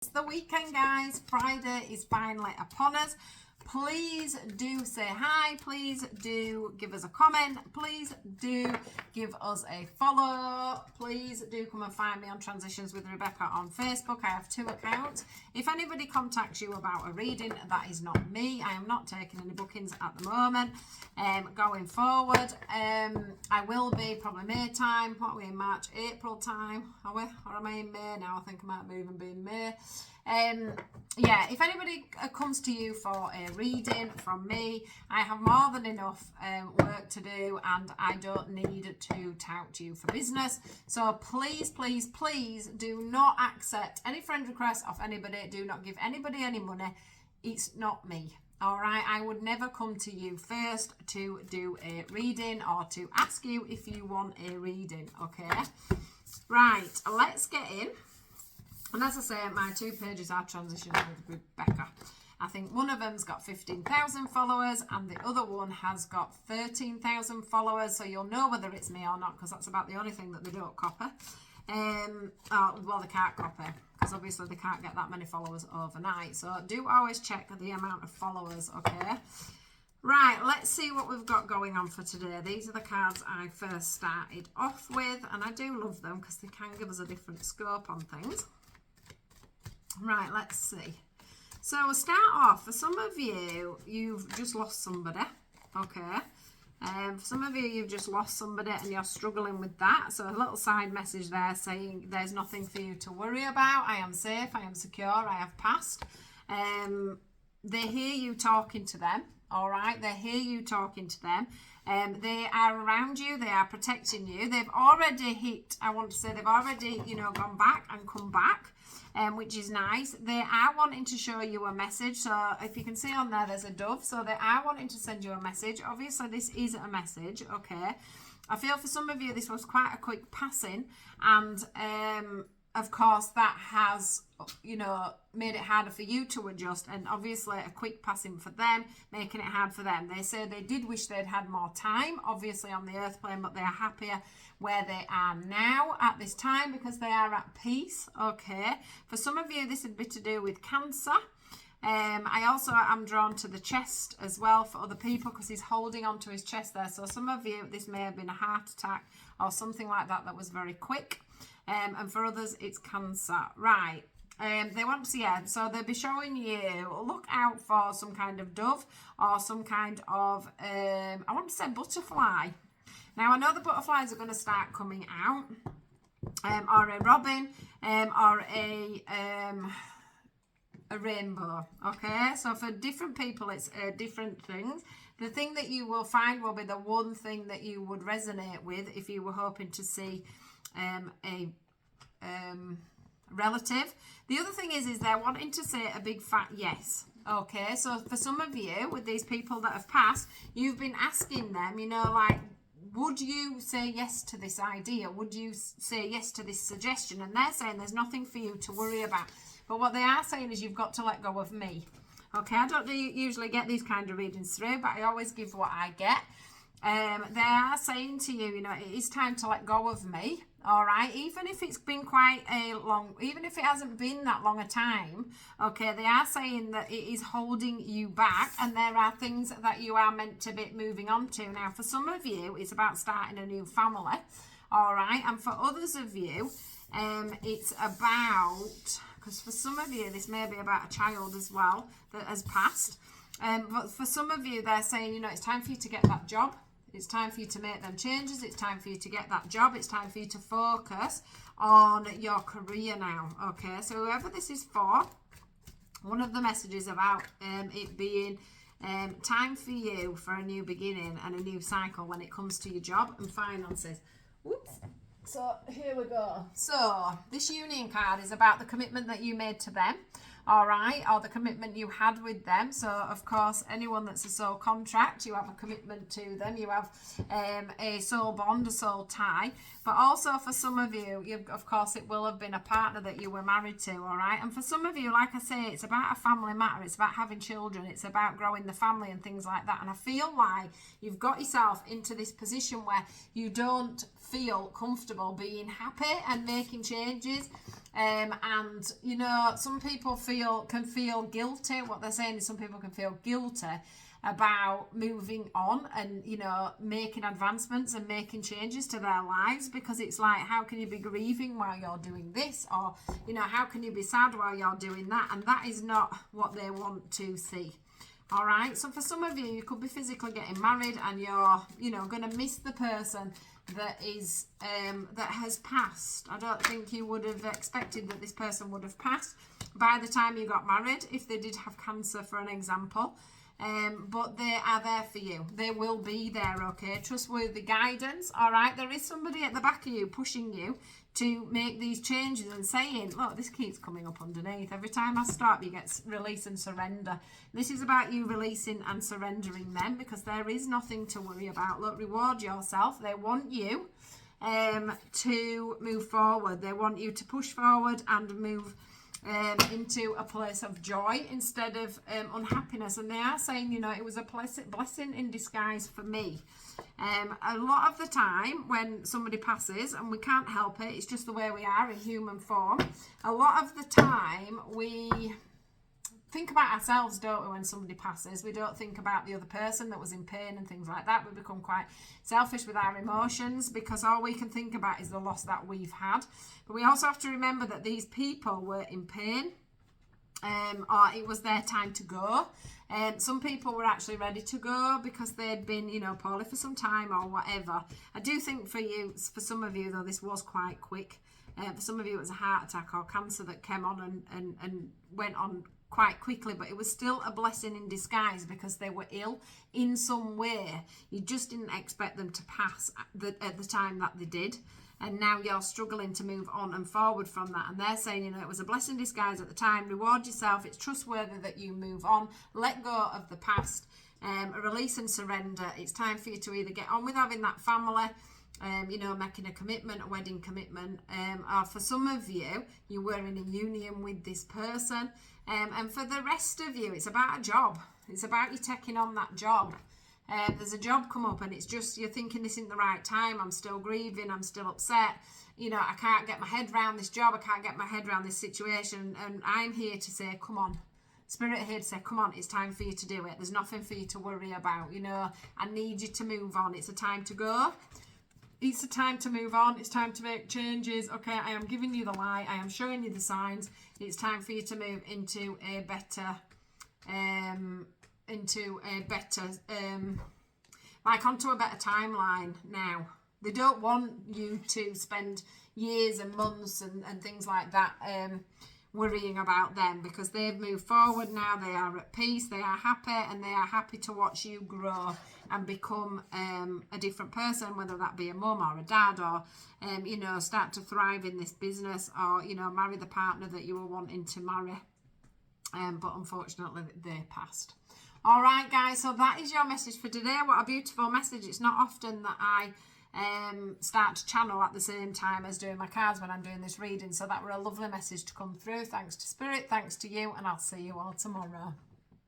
It's the weekend, guys. Friday is finally upon us. Please do say hi. Please do give us a comment. Please do give us a follow. Please do come and find me on Transitions with Rebecca on Facebook. I have 2 accounts. If anybody contacts you about a reading, that is not me. I am not taking any bookings at the moment. Going forward, I will be probably May time. What are we in March? April time? Are we? Or am I in May now? I think I might even be in May. Yeah, if anybody comes to you for a reading from me, I have more than enough work to do, and I don't need to tout you for business. So please, please, please do not accept any friend requests off anybody. Do not give anybody any money. It's not me. All right, I would never come to you first to do a reading or to ask you if you want a reading. Okay, right, let's get in. And as I say, my 2 pages are Transitions with Rebecca. I think one of them's got 15,000 followers and the other one has got 13,000 followers. So you'll know whether it's me or not, because that's about the only thing that they don't copy. Well, they can't copy, because obviously they can't get that many followers overnight. So do always check the amount of followers, okay? Right, let's see what we've got going on for today. These are the cards I first started off with, and I do love them because they can give us a different scope on things. Right, let's see. So we'll start off. For some of you, you've just lost somebody, okay? For some of you, you've just lost somebody and you're struggling with that. So a little side message there saying there's nothing for you to worry about. I am safe, I am secure, I have passed. They hear you talking to them, all right? They hear you talking to them. They are around you, they are protecting you. They've already hit, I want to say, they've already, gone back and come back. Which is nice. They are wanting to show you a message. So if you can see on there, there's a dove. So they are wanting to send you a message. Obviously, this is a message, okay? I feel for some of you, this was quite a quick passing. And, of course, that has, made it harder for you to adjust. And obviously, a quick passing for them, making it hard for them. They say they did wish they'd had more time, obviously, on the earth plane, but they are happier where they are now at this time because they are at peace, okay? For some of you, this would be to do with Cancer. I also am drawn to the chest as well for other people because he's holding onto his chest there. So some of you, this may have been a heart attack or something like that that was very quick. And for others, it's Cancer. Right. They want to see, so they'll be showing you, look out for some kind of dove or some kind of, I want to say butterfly. Now, I know the butterflies are going to start coming out, or a robin, or a rainbow, okay? So for different people, it's different things. The thing that you will find will be the one thing that you would resonate with if you were hoping to see a relative. The other thing is they're wanting to say a big fat yes. Okay, so for some of you, with these people that have passed, you've been asking them, would you say yes to this idea? Would you say yes to this suggestion? And they're saying there's nothing for you to worry about. But what they are saying is you've got to let go of me. Okay, I don't usually get these kind of readings through, but I always give what I get. They are saying to you, it is time to let go of me. All right, even if it's been quite a long, even if it hasn't been that long a time, okay, they are saying that it is holding you back and there are things that you are meant to be moving on to. Now, for some of you, it's about starting a new family, all right, and for others of you, it's about, because for some of you, this may be about a child as well that has passed, but for some of you, they're saying, it's time for you to get that job. It's time for you to make them changes. It's time for you to get that job. It's time for you to focus on your career now. Okay, so whoever this is for, one of the messages about it being time for you for a new beginning and a new cycle when it comes to your job and finances. Whoops. So here we go. So this union card is about the commitment that you made to them. all right, or the commitment you had with them. So of course, anyone that's a soul contract, you have a commitment to them, you have a soul bond, a soul tie. But also for some of you, of course, it will have been a partner that you were married to, all right? And for some of you, like I say, it's about a family matter. It's about having children. It's about growing the family and things like that. And I feel like you've got yourself into this position where you don't feel comfortable being happy and making changes. And you know, some people can feel guilty. What they're saying is some people can feel guilty about moving on and, you know, making advancements and making changes to their lives, because it's like, how can you be grieving while you're doing this? Or, you know, how can you be sad while you're doing that? And that is not what they want to see. All right, so for some of you, you could be physically getting married and you're, you know, going to miss the person that is that has passed. I don't think you would have expected that this person would have passed by the time you got married, if they did have cancer, for an example. But they are there for you. They will be there, okay? Trustworthy guidance, all right? There is somebody at the back of you pushing you to make these changes and saying, look, this keeps coming up underneath. Every time I stop, you get release and surrender. This is about you releasing and surrendering them, because there is nothing to worry about. Look, reward yourself. They want you to move forward. They want you to push forward and move into a place of joy instead of unhappiness. And they are saying, you know, it was a blessing in disguise for me. A lot of the time when somebody passes, and we can't help it, it's just the way we are in human form, a lot of the time we think about ourselves, don't we, when somebody passes? We don't think about the other person that was in pain and things like that. We become quite selfish with our emotions, because all we can think about is the loss that we've had. But we also have to remember that these people were in pain, or it was their time to go. Some people were actually ready to go because they'd been, you know, poorly for some time or whatever. I do think for some of you, though, this was quite quick. For some of you, it was a heart attack or cancer that came on and went on quite quickly, but it was still a blessing in disguise, because they were ill in some way. You just didn't expect them to pass at the time that they did, and now you're struggling to move on and forward from that. And they're saying, you know, it was a blessing in disguise at the time. Reward yourself. It's trustworthy that you move on, let go of the past, release and surrender. It's time for you to either get on with having that family, you know, making a commitment, a wedding commitment, or for some of you, you were in a union with this person, and for the rest of you, it's about a job. It's about you taking on that job. There's a job come up, and it's just, you're thinking this isn't the right time. I'm still grieving. I'm still upset. You know, I can't get my head around this job. I can't get my head around this situation. And I'm here to say, come on. Spirit here to say, come on, it's time for you to do it. There's nothing for you to worry about. You know, I need you to move on. It's a time to go. It's a time to move on. It's time to make changes. Okay, I am giving you the light. I am showing you the signs. It's time for you to move into a better, like onto a better timeline now. They don't want you to spend years and months and things like that worrying about them, because they've moved forward now. They are at peace, they are happy, and they are happy to watch you grow and become a different person, whether that be a mum or a dad, or you know, start to thrive in this business, or, you know, marry the partner that you were wanting to marry, but unfortunately they passed. All right, guys, so that is your message for today. What a beautiful message. It's not often that I start to channel at the same time as doing my cards when I'm doing this reading, so that were a lovely message to come through. Thanks to Spirit, thanks to you, and I'll see you all tomorrow.